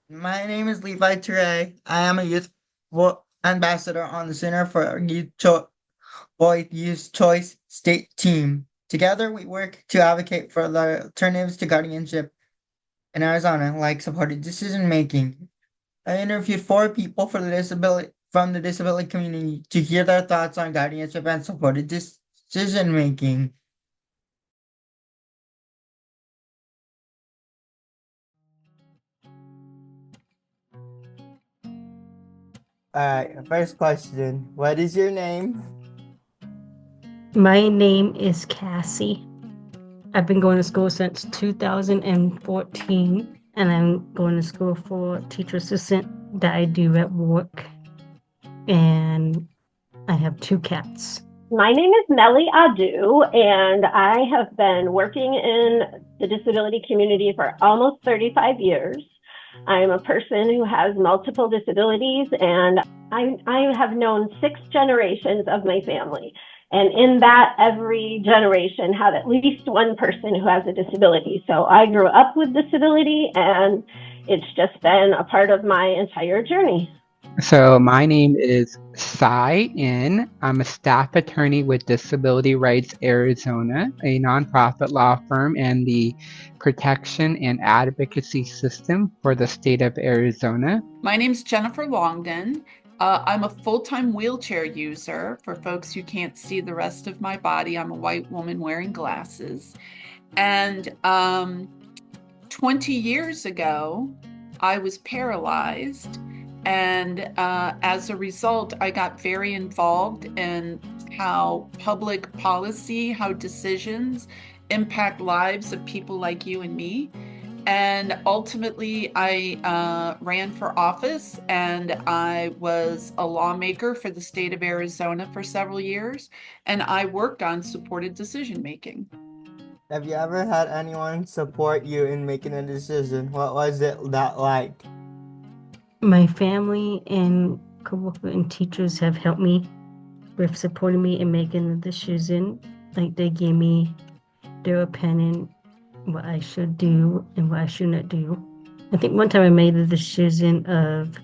My name is Levi Turrey. I am a youth ambassador on the Center for Boy Youth Choice State Team. Together, we work to advocate for the alternatives to guardianship in Arizona, like supported decision making. I interviewed four people for the disability from the disability community to hear their thoughts on guardianship and supported decision making. Alright, first question. What is your name? My name is Cassie. I've been going to school since 2014, and I'm going to school for teacher assistant that I do at work. And I have two cats. My name is Mellie Adu, and I have been working in the disability community for almost 35 years. I'm a person who has multiple disabilities, and I have known 6 generations of my family. And in that, every generation had at least one person who has a disability. So I grew up with disability, and it's just been a part of my entire journey. So my name is Sey In. I'm a staff attorney with Disability Rights Arizona, a nonprofit law firm and the protection and advocacy system for the state of Arizona. My name's Jennifer Longdon. I'm a full-time wheelchair user. For folks who can't see the rest of my body, I'm a white woman wearing glasses. And 20 years ago, I was paralyzed. And as a result, I got very involved in how public policy, how decisions impact lives of people like you and me. And ultimately, I ran for office, and I was a lawmaker for the state of Arizona for several years, and I worked on supported decision making. Have you ever had anyone support you in making a decision? What was it that like? My family and coworkers and teachers have helped me with supporting me in making the decision. Like they gave me their opinion, what I should do and what I shouldn't do. I think one time I made the decision of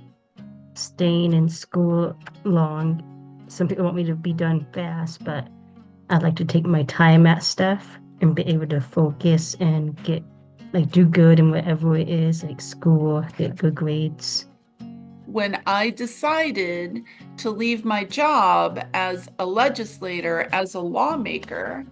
staying in school long. Some people want me to be done fast, but I'd like to take my time at stuff and be able to focus and do good in whatever it is, like school, get good grades. When I decided to leave my job as a legislator, as a lawmaker,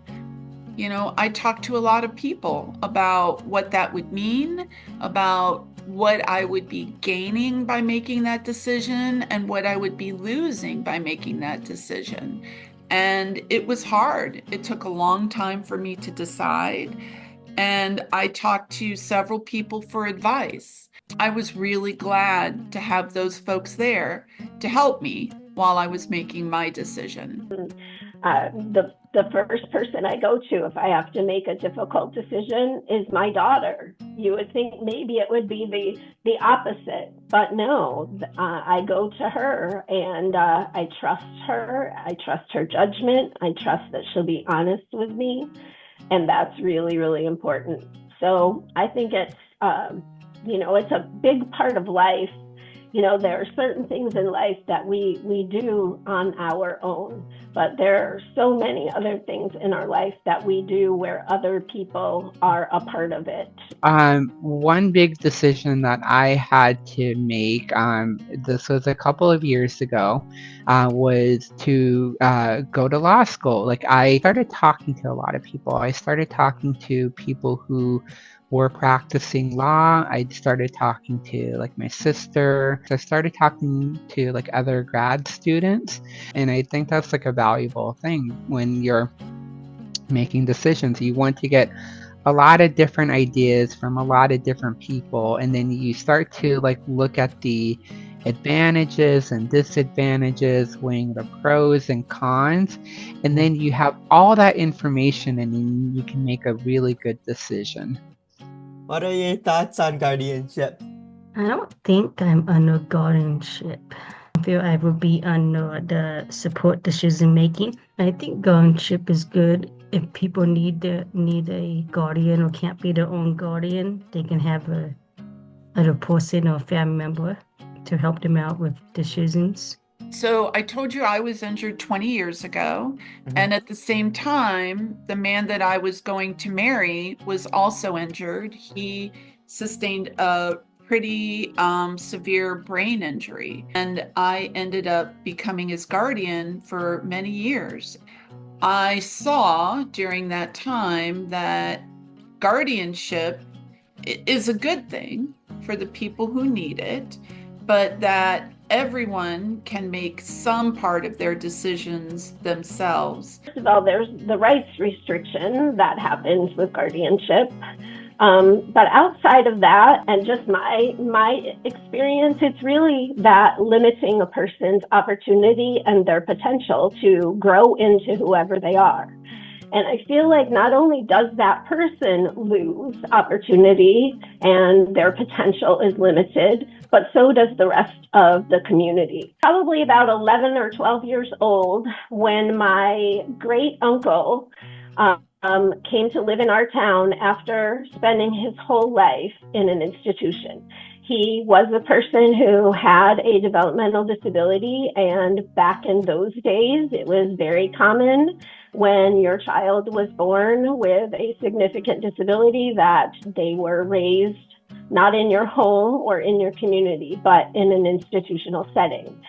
I talked to a lot of people about what that would mean, about what I would be gaining by making that decision, and what I would be losing by making that decision. And it was hard. It took a long time for me to decide. And I talked to several people for advice. I was really glad to have those folks there to help me while I was making my decision. The first person I go to if I have to make a difficult decision is my daughter. You would think maybe it would be the opposite, but no. I go to her, and I trust her. I trust her judgment. I trust that she'll be honest with me, and that's really, really important. So I think it's a big part of life. There are certain things in life that we do on our own, but there are so many other things in our life that we do where other people are a part of it. One big decision that I had to make, this was a couple of years ago, was to go to law school. Like I started talking to a lot of people. I started talking to people who were practicing law. I started talking to like my sister. So I started talking to like other grad students. And I think that's like a valuable thing when you're making decisions. You want to get a lot of different ideas from a lot of different people, and then you start to like look at the advantages and disadvantages, weighing the pros and cons, and then you have all that information and then you can make a really good decision. What are your thoughts on guardianship? I don't think I'm under guardianship. I feel I would be under the support decision making. I think guardianship is good. If people need a guardian or can't be their own guardian, they can have other person or family member to help them out with decisions. So I told you I was injured 20 years ago. And at the same time, the man that I was going to marry was also injured. He sustained a pretty severe brain injury. And I ended up becoming his guardian for many years. I saw during that time that guardianship is a good thing for the people who need it, but that everyone can make some part of their decisions themselves. First of all, there's the rights restriction that happens with guardianship. But outside of that, and just my experience, it's really that limiting a person's opportunity and their potential to grow into whoever they are. And I feel like not only does that person lose opportunity and their potential is limited, but so does the rest of the community. Probably about 11 or 12 years old when my great uncle came to live in our town after spending his whole life in an institution. He was a person who had a developmental disability, and back in those days, it was very common when your child was born with a significant disability that they were raised not in your home or in your community, but in an institutional setting.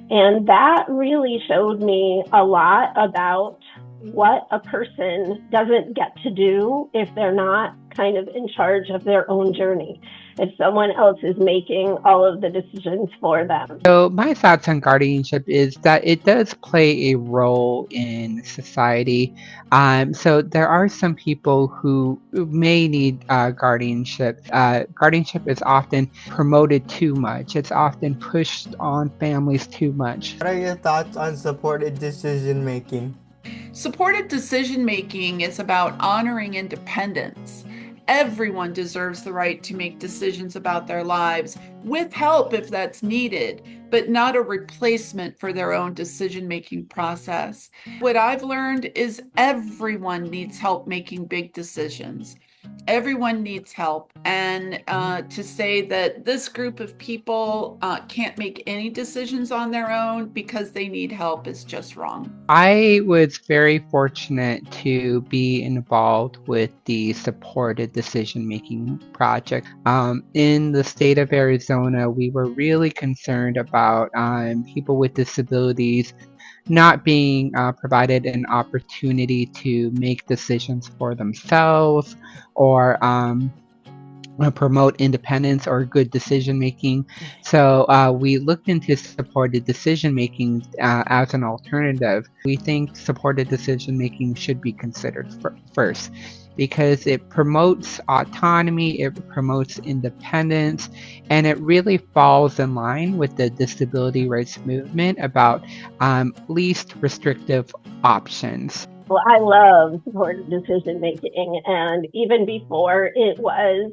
And that really showed me a lot about what a person doesn't get to do if they're not kind of in charge of their own journey, if someone else is making all of the decisions for them. So my thoughts on guardianship is that it does play a role in society. So there are some people who may need guardianship. Guardianship is often promoted too much. It's often pushed on families too much. What are your thoughts on supported decision making? Supported decision making is about honoring independence. Everyone deserves the right to make decisions about their lives with help if that's needed, but not a replacement for their own decision-making process. What I've learned is everyone needs help making big decisions. Everyone needs help. And to say that this group of people can't make any decisions on their own because they need help is just wrong. I was very fortunate to be involved with the supported decision-making project. In the state of Arizona, we were really concerned about people with disabilities not being provided an opportunity to make decisions for themselves or promote independence or good decision making. So we looked into supported decision making as an alternative. We think supported decision making should be considered first, because it promotes autonomy, it promotes independence, and it really falls in line with the disability rights movement about least restrictive options. Well, I love supported decision making, and even before it was,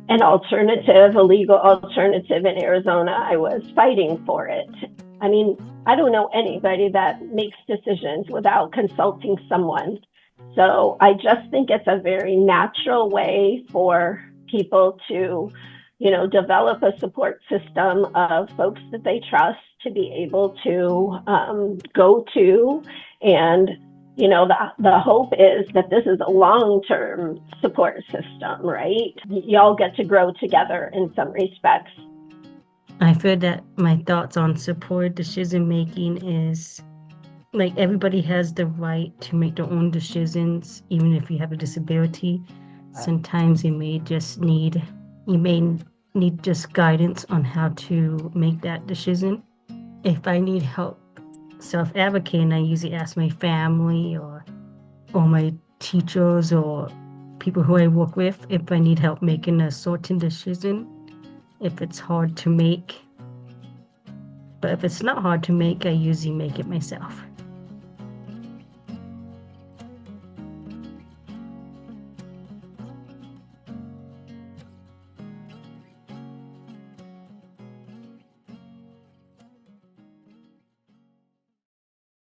an alternative, a legal alternative in Arizona, I was fighting for it. I mean, I don't know anybody that makes decisions without consulting someone. So I just think it's a very natural way for people to, develop a support system of folks that they trust to be able to go to. And, the hope is that this is a long-term support system, right? Y'all get to grow together in some respects. I feel that my thoughts on supported decision making is like everybody has the right to make their own decisions, even if you have a disability. Sometimes you may need just guidance on how to make that decision. If I need help self-advocating, I usually ask my family or my teachers or people who I work with if I need help making a certain decision, if it's hard to make. But if it's not hard to make, I usually make it myself.